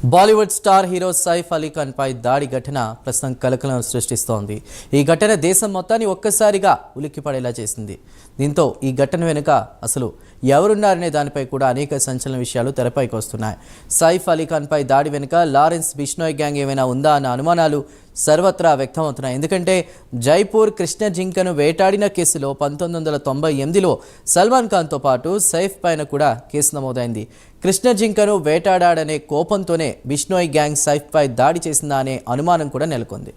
Bollywood star hero Saif Ali Khan పై దాడి ఘటన ప్రస్తుతం కలకలం సృష్టిస్తోంది. ఈ ఘటన దేశం మొత్తాన్ని ఒక్కసారిగా ఉలిక్కిపడేలా చేసింది. దీంతో ఈ ఘటన వెనుక అసలు ఎవరున్నారనే దానిపై కూడా అనేక సంచలన విషయాలు తెరపైకి వస్తున్నాయి. సైఫ్ అలీ ఖాన్ పై దాడి వెనుక లారెన్స్ బిష్నోయ్ గ్యాంగ్ ఏమైనా ఉందా అన్న అనుమానాలు సర్వత్రా వ్యక్తమవుతున్నాయి. ఎందుకంటే జైపూర్ కృష్ణ జింకను వేటాడిన కేసులో 1998లో సల్మాన్ ఖాన్తో పాటు సైఫ్ పైన కూడా కేసు నమోదైంది. కృష్ణ జింకను వేటాడాడనే కోపంతోనే బిష్నోయ్ గ్యాంగ్ సైఫ్ పై దాడి చేసిందా అనే అనుమానం కూడా నెలకొంది.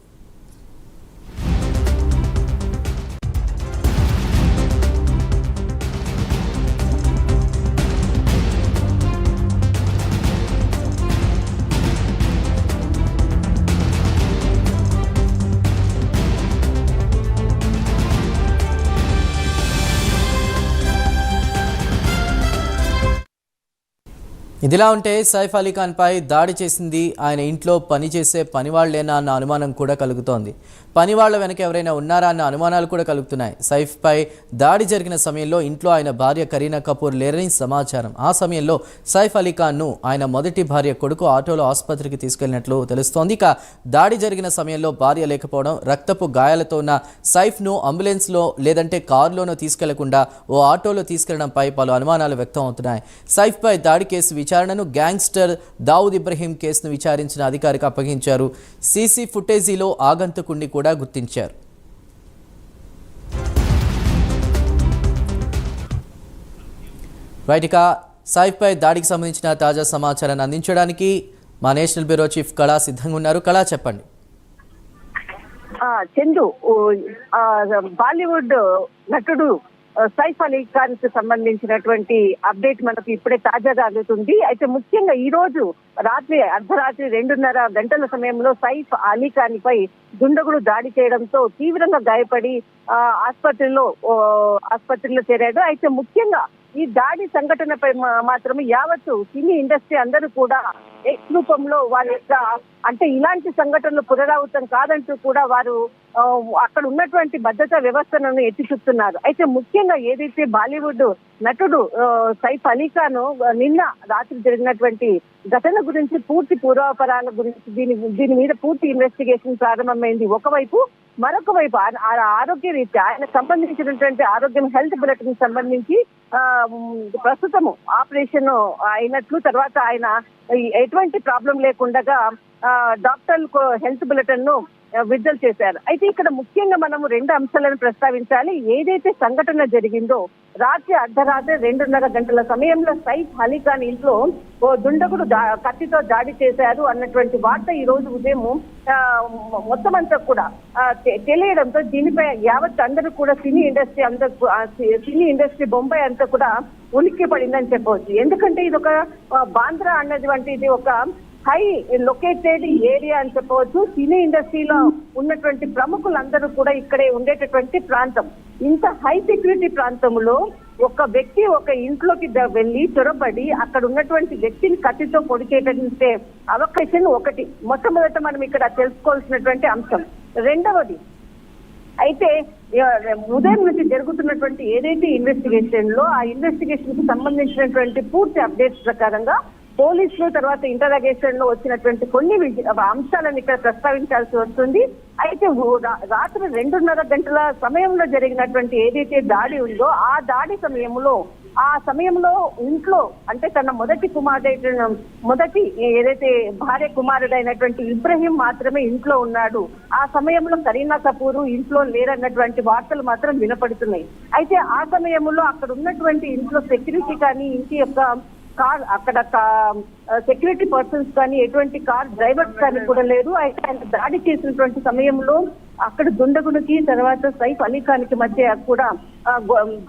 ఇదిలా ఉంటే సైఫ్ అలీ ఖాన్ పై దాడి చేసింది ఆయన ఇంట్లో పనిచేసే పనివాళ్లేనా అన్న అనుమానం కూడా కలుగుతోంది. పనివాళ్ల వెనక ఎవరైనా ఉన్నారా అన్న అనుమానాలు కూడా కలుగుతున్నాయి. సైఫ్ పై దాడి జరిగిన సమయంలో ఇంట్లో ఆయన భార్య కరీనా కపూర్ లేరని సమాచారం. ఆ సమయంలో సైఫ్ అలీ ఖాన్ను ఆయన మొదటి భార్య కొడుకు ఆటోలో ఆసుపత్రికి తీసుకెళ్లినట్లు తెలుస్తోంది. ఇక దాడి జరిగిన సమయంలో భార్య లేకపోవడం, రక్తపు గాయాలతో ఉన్న సైఫ్ను అంబులెన్స్లో లేదంటే కారులోనో తీసుకెళ్లకుండా ఓ ఆటోలో తీసుకెళ్లడంపై పలు అనుమానాలు వ్యక్తం అవుతున్నాయి. సైఫ్ పై దాడి కేసు విచారణను గ్యాంగ్స్టర్ దావుద్ ఇబ్రహీం కేసును విచారించిన అధికారికి అప్పగించారు. సీసీ ఫుటేజీలో ఆగంతకుణ్ణి కూడా గుర్తించారు. రైట్, ఇక సైఫ్ పై దాడికి సంబంధించిన తాజా సమాచారాన్ని అందించడానికి మా నేషనల్ బ్యూరో చీఫ్ కళా సిద్ధంగా ఉన్నారు. కళా, చెప్పండి. చందు, బాలీవుడ్ నటుడు సైఫ్ అలీ ఖాన్ కు సంబంధించినటువంటి అప్డేట్ మనకు ఇప్పుడే తాజాగా అందుతుంది. అయితే ముఖ్యంగా ఈ రోజు అర్ధరాత్రి 2:30 గంటల సమయంలో సైఫ్ అలీ ఖాన్ పై దుండగులు దాడి చేయడంతో తీవ్రంగా గాయపడి ఆసుపత్రిలో చేరాడు. అయితే ముఖ్యంగా ఈ దాడి సంఘటనపై మాత్రం యావత్తు సినీ ఇండస్ట్రీ అందరూ కూడా ఎక్స్ రూపంలో వాళ్ళ యొక్క అంటే ఇలాంటి సంఘటనలు పునరావృతం కాదంటూ కూడా వారు అక్కడ ఉన్నటువంటి భద్రతా వ్యవస్థను ఎత్తి చూపుతున్నారు. అయితే ముఖ్యంగా ఏదైతే బాలీవుడ్ నటుడు సైఫ్ అలీ ఖాన్ నిన్న రాత్రి జరిగినటువంటి ఘటన గురించి పూర్తి పూర్వాపరాల గురించి దీని మీద పూర్తి ఇన్వెస్టిగేషన్ ప్రారంభమైంది ఒకవైపు. మరొక వైపు ఆరోగ్య రీత్యా ఆయన సంబంధించినటువంటి ఆరోగ్యం హెల్త్ బులెటిన్ సంబంధించి ప్రస్తుతం ఆపరేషన్ అయినట్లు, తర్వాత ఆయన ఎటువంటి ప్రాబ్లం లేకుండా డాక్టర్లకు హెల్త్ బులెటిన్ ను విడుదల చేశారు. అయితే ఇక్కడ ముఖ్యంగా మనము 2 అంశాలను ప్రస్తావించాలి. ఏదైతే సంఘటన జరిగిందో అర్ధరాత్రి 2:30 గంటల సమయంలో సైఫ్ అలీ ఖాన్ ఇంట్లో ఓ దుండగుడు కత్తితో దాడి చేశారు అన్నటువంటి వార్త ఈ రోజు ఉదయం మొత్తం అంతా కూడా తెలియడంతో దీనిపై యావత్ అందరూ కూడా సినీ ఇండస్ట్రీ బొంబాయి అంతా కూడా ఉలిక్కి పడిందని చెప్పవచ్చు. ఎందుకంటే ఇది ఒక బాంద్రా అన్నటువంటి ఇది ఒక హై లొకేటెడ్ ఏరియా అని చెప్పవచ్చు. సినీ ఇండస్ట్రీలో ఉన్నటువంటి ప్రముఖులందరూ కూడా ఇక్కడే ఉండేటటువంటి ప్రాంతం. ఇంత హై సెక్యూరిటీ ప్రాంతంలో ఒక వ్యక్తి ఒక ఇంట్లోకి వెళ్లి చొరబడి అక్కడ ఉన్నటువంటి వ్యక్తిని కత్తితో పొడిచేటంటే అవకాశం ఒకటి మొట్టమొదట మనం ఇక్కడ తెలుసుకోవాల్సినటువంటి అంశం. రెండవది అయితే ఉదయం నుంచి జరుగుతున్నటువంటి ఏదైతే ఇన్వెస్టిగేషన్ లో ఆ ఇన్వెస్టిగేషన్ కు సంబంధించినటువంటి పూర్తి అప్డేట్స్ ప్రకారంగా పోలీసులు తర్వాత ఇంటరాగేషన్ లో వచ్చినటువంటి కొన్ని అంశాలను ఇక్కడ ప్రస్తావించాల్సి వస్తుంది. అయితే రాత్రి 2:30 గంటల సమయంలో జరిగినటువంటి ఏదైతే దాడి ఉందో ఆ దాడి సమయంలో ఇంట్లో అంటే తన మొదటి ఏదైతే భార్య కుమారుడైనటువంటి ఇబ్రహీం మాత్రమే ఇంట్లో ఉన్నాడు. ఆ సమయంలో కరీనా కపూర్ ఇంట్లో లేరన్నటువంటి వార్తలు మాత్రం వినపడుతున్నాయి. అయితే ఆ సమయంలో అక్కడ ఉన్నటువంటి ఇంట్లో సెక్యూరిటీ కానీ ఇంటి యొక్క కార్ అక్కడ సెక్యూరిటీ పర్సన్స్ కానీ ఎటువంటి కార్ డ్రైవర్స్ కానీ కూడా లేరు. అయితే ఆయన దాడి చేసినటువంటి సమయంలో అక్కడ దుండగునికి తర్వాత సైఫ్ అలీ ఖాన్ కి మధ్య కూడా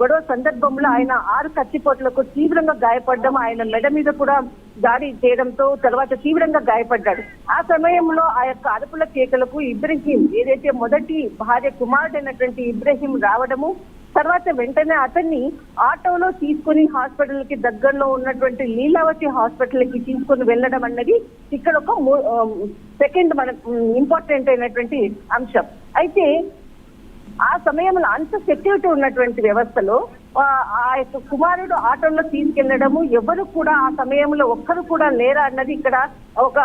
గొడవ సందర్భంలో ఆయన 6 కత్తిపోట్లకు తీవ్రంగా గాయపడడం, ఆయన మెడ మీద కూడా దాడి చేయడంతో తర్వాత తీవ్రంగా గాయపడ్డాడు. ఆ సమయంలో ఆ యొక్క అరుపుల కేకలకు ఇబ్రహీం ఏదైతే మొదటి భార్య కుమారుడైనటువంటి ఇబ్రహీం రావడము, తర్వాత వెంటనే అతన్ని ఆటోలో తీసుకుని హాస్పిటల్ కి దగ్గరలో ఉన్నటువంటి లీలావతి హాస్పిటల్ కి తీసుకుని వెళ్ళడం అన్నది ఇక్కడ ఒక సెకండ్ మన ఇంపార్టెంట్ అయినటువంటి అంశం. అయితే ఆ సమయంలో అంత సెక్యూరిటీ ఉన్నటువంటి వ్యవస్థలో ఆ యొక్క కుమారుడు ఆటోలో తీసుకెళ్లడము, ఎవరు కూడా ఆ సమయంలో ఒక్కరు కూడా లేరా అన్నది ఇక్కడ ఒక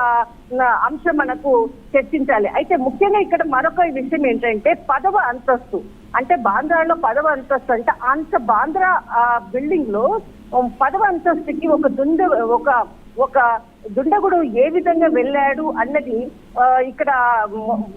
అంశం మనకు చర్చించాలి. అయితే ముఖ్యంగా ఇక్కడ మరొక విషయం ఏంటంటే 10వ అంతస్తు, అంటే బాంద్రాలో 10వ అంతస్తు, అంటే అంత బాంద్రా బిల్డింగ్ లో 10వ అంతస్తుకి ఒక దుండగుడు ఏ విధంగా వెళ్ళాడు అన్నది ఇక్కడ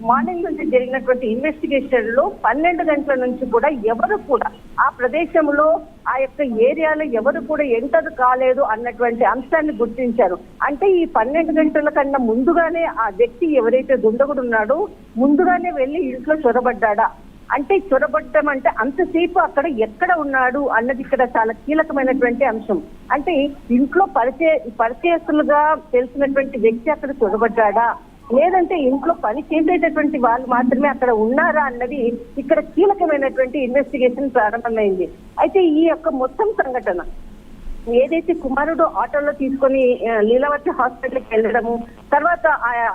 మార్నింగ్ నుంచి జరిగినటువంటి ఇన్వెస్టిగేషన్ లో 12 గంటల నుంచి కూడా ఎవరు కూడా ఆ ప్రదేశంలో ఆ యొక్క ఏరియాలో ఎవరు కూడా ఎంటర్ కాలేదు అన్నటువంటి అంశాన్ని గుర్తించారు. అంటే ఈ 12 గంటల కన్నా ముందుగానే ఆ వ్యక్తి ఎవరైతే దుండగుడు ఉన్నాడో ముందుగానే వెళ్ళి ఇంట్లో చొరబడ్డా, అంటే చొరబడ్డం అంటే అంతసేపు అక్కడ ఎక్కడ ఉన్నాడు అన్నది ఇక్కడ చాలా కీలకమైనటువంటి అంశం. అంటే ఇంట్లో పరిచయస్తులుగా తెలిసినటువంటి వ్యక్తి అక్కడ చొరబడ్డా, లేదంటే ఇంట్లో పని చేసేటటువంటి వాళ్ళు మాత్రమే అక్కడ ఉన్నారా అన్నది ఇక్కడ కీలకమైనటువంటి ఇన్వెస్టిగేషన్ ప్రారంభమైంది. అయితే ఈ యొక్క మొత్తం సంఘటన ఏదైతే కుమారుడు ఆటోలో తీసుకొని లీలావతి హాస్పిటల్కి వెళ్ళడము, తర్వాత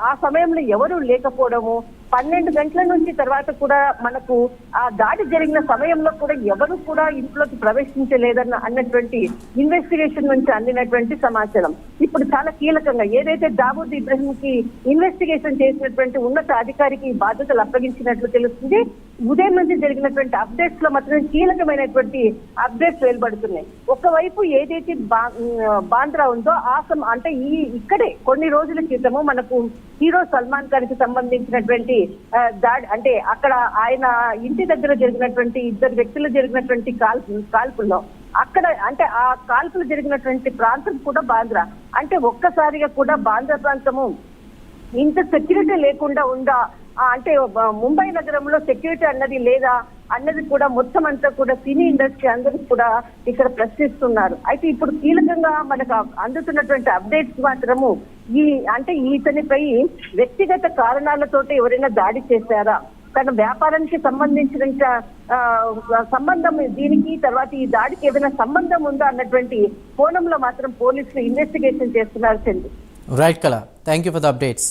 ఆ సమయంలో ఎవరు లేకపోవడము, 12 గంటల నుంచి తర్వాత కూడా మనకు ఆ దాడి జరిగిన సమయంలో కూడా ఎవరు కూడా ఇంట్లోకి అన్నటువంటి ఇన్వెస్టిగేషన్ నుంచి అందినటువంటి సమాచారం ఇప్పుడు చాలా కీలకంగా ఏదైతే దావూద్ ఇబ్రహీం కి ఇన్వెస్టిగేషన్ చేసినటువంటి ఉన్నత అధికారికి బాధ్యతలు అప్పగించినట్లు తెలుస్తుంది. ఉదయం నుంచి జరిగినటువంటి అప్డేట్స్ లో మాత్రం కీలకమైనటువంటి అప్డేట్స్ వెలువడుతున్నాయి. ఒకవైపు ఏదైతే బాంద్రా ఉందో అంటే ఇక్కడే కొన్ని రోజుల క్రితము మనకు హీరో సల్మాన్ ఖాన్ కి సంబంధించినటువంటి దాడి, అంటే అక్కడ ఆయన ఇంటి దగ్గర జరిగినటువంటి 2 వ్యక్తులు జరిగినటువంటి కాల్పుల్లో అక్కడ అంటే ఆ కాల్పులు జరిగినటువంటి ప్రాంతం కూడా బాంద్రా, అంటే ఒక్కసారిగా కూడా బాంద్రా ప్రాంతము ఇంత సెక్యూరిటీ లేకుండా ఉందా, అంటే ముంబై నగరంలో సెక్యూరిటీ అన్నది లేదా అన్నది కూడా మొత్తం అంతా కూడా సినీ ఇండస్ట్రీ అందరూ కూడా ఇక్కడ ప్రశ్నిస్తున్నారు. అయితే ఇప్పుడు కీలకంగా మనకు అందుతున్నటువంటి అప్డేట్స్ మాత్రము అంటే ఇతనిపై వ్యక్తిగత కారణాలతోటి ఎవరైనా దాడి చేశారా, తన వ్యాపారానికి సంబంధించిన సంబంధం దీనికి తర్వాత ఈ దాడికి ఏదైనా సంబంధం ఉందా అన్నటువంటి కోణంలో మాత్రం పోలీసులు ఇన్వెస్టిగేషన్ చేస్తున్నారు. రైట్ కళ, thank you for the updates.